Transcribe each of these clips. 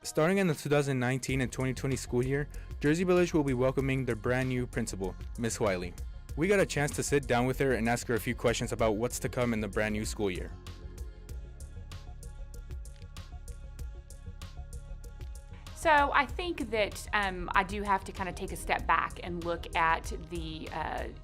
Starting in the 2019 and 2020 school year, Jersey Village will be welcoming their brand new principal, Miss Wiley. We got a chance to sit down with her and ask her a few questions about what's to come in the brand new school year. So I think that I do have to kind of take a step back and look at the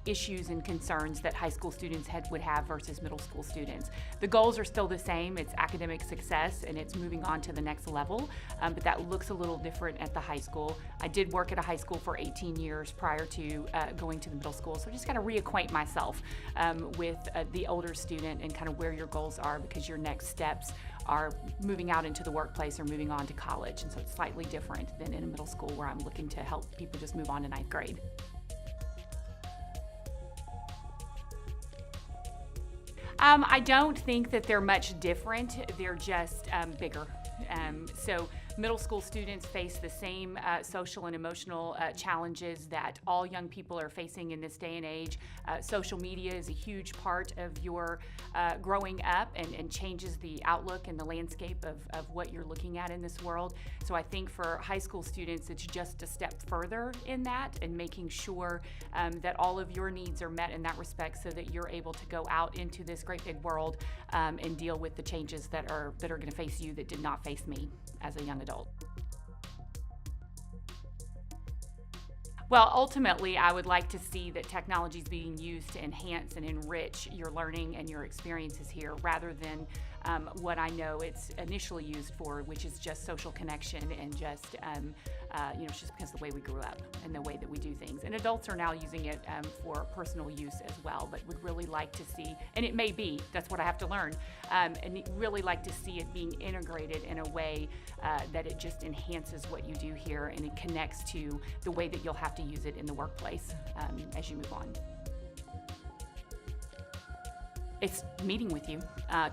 issues and concerns that high school students would have versus middle school students. The goals are still the same. It's academic success and it's moving on to the next level, but that looks a little different at the high school. I did work at a high school for 18 years prior to going to the middle school, so I just got to reacquaint myself with the older student and kind of where your goals are, because your next steps are moving out into the workplace or moving on to college, and so it's slightly different than in a middle school where I'm looking to help people just move on to 9th grade. I don't think that they're much different, they're just bigger. So middle school students face the same social and emotional challenges that all young people are facing in this day and age. Social media is a huge part of your growing up and changes the outlook and the landscape of what you're looking at in this world. So I think for high school students, it's just a step further in that and making sure that all of your needs are met in that respect, so that you're able to go out into this great big world and deal with the changes that are going to face you that did not face me as a young adult. Well, ultimately, I would like to see that technology is being used to enhance and enrich your learning and your experiences here, rather than what I know it's initially used for, which is just social connection and just, just because of the way we grew up and the way that we do things. And adults are now using it for personal use as well, but would really like to see, and it may be, that's what I have to learn, and really like to see it being integrated in a way that it just enhances what you do here, and it connects to the way that you'll have to use it in the workplace as you move on. It's meeting with you,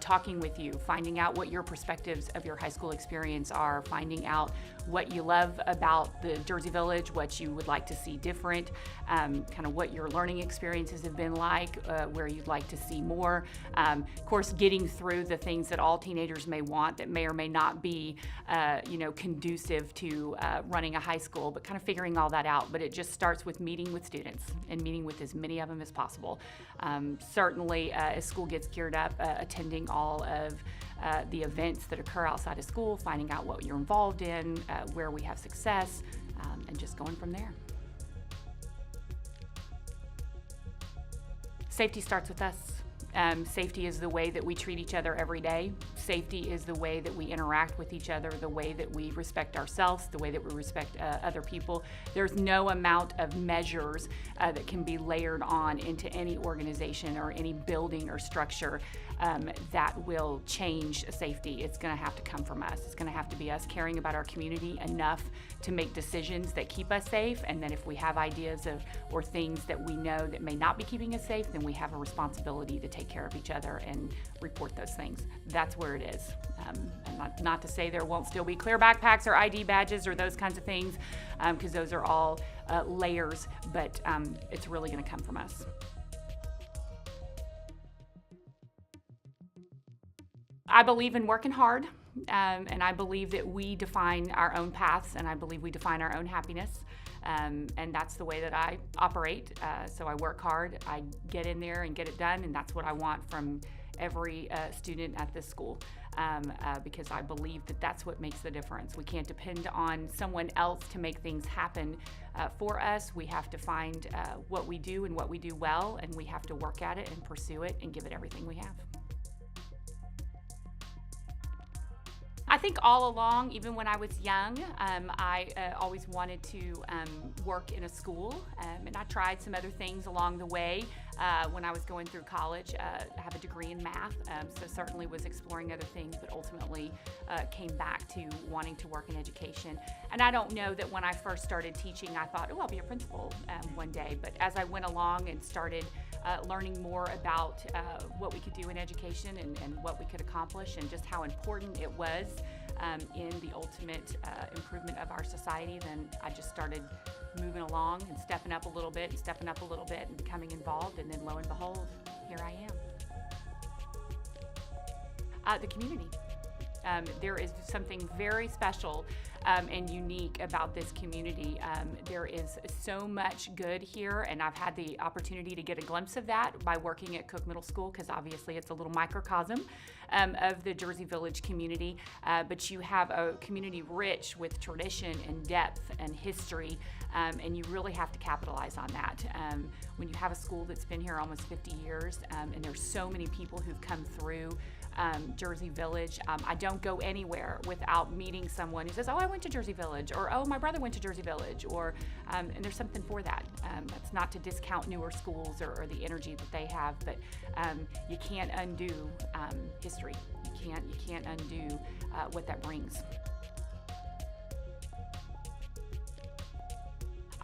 talking with you, finding out what your perspectives of your high school experience are, finding out what you love about the Jersey Village, what you would like to see different, kind of what your learning experiences have been like, where you'd like to see more. Of course, getting through the things that all teenagers may want that may or may not be, conducive to running a high school, but kind of figuring all that out. But it just starts with meeting with students and meeting with as many of them as possible. Certainly, as school gets geared up, attending all of the events that occur outside of school, finding out what you're involved in, where we have success, and just going from there. Safety starts with us. Safety is the way that we treat each other every day. Safety is the way that we interact with each other, the way that we respect ourselves, the way that we respect other people. There's no amount of measures that can be layered on into any organization or any building or structure that will change safety. It's going to have to come from us. It's going to have to be us caring about our community enough to make decisions that keep us safe, and then if we have ideas or things that we know that may not be keeping us safe, then we have a responsibility to take care of each other and report those things. That's where it is. And not to say there won't still be clear backpacks or ID badges or those kinds of things, because those are all layers, but it's really going to come from us. I believe in working hard, and I believe that we define our own paths, and I believe we define our own happiness, and that's the way that I operate. So I work hard, I get in there and get it done, and that's what I want from every student at this school, because I believe that that's what makes the difference. We can't depend on someone else to make things happen for us. We have to find what we do and what we do well, and we have to work at it and pursue it and give it everything we have. I think all along, even when I was young, I always wanted to work in a school, and I tried some other things along the way. When I was going through college, I have a degree in math, so certainly was exploring other things, but ultimately came back to wanting to work in education. And I don't know that when I first started teaching, I thought, oh, I'll be a principal one day. But as I went along and started learning more about what we could do in education and what we could accomplish and just how important it was in the ultimate improvement of our society, then I just started moving along and stepping up a little bit and stepping up a little bit and becoming involved, and then lo and behold, here I am. The community. There is something very special and unique about this community. There is so much good here, and I've had the opportunity to get a glimpse of that by working at Cook Middle School, because obviously it's a little microcosm of the Jersey Village community. But you have a community rich with tradition and depth and history, and you really have to capitalize on that. When you have a school that's been here almost 50 years, and there's so many people who've come through Jersey Village. I don't go anywhere without meeting someone who says, oh, I went to Jersey Village, or oh, my brother went to Jersey Village, or and there's something for that. That's not to discount newer schools or the energy that they have, but you can't undo history. You can't undo what that brings.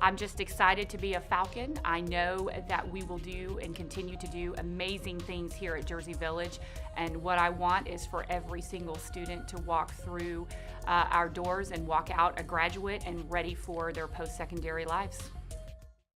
I'm just excited to be a Falcon. I know that we will do and continue to do amazing things here at Jersey Village. And what I want is for every single student to walk through our doors and walk out a graduate and ready for their post-secondary lives.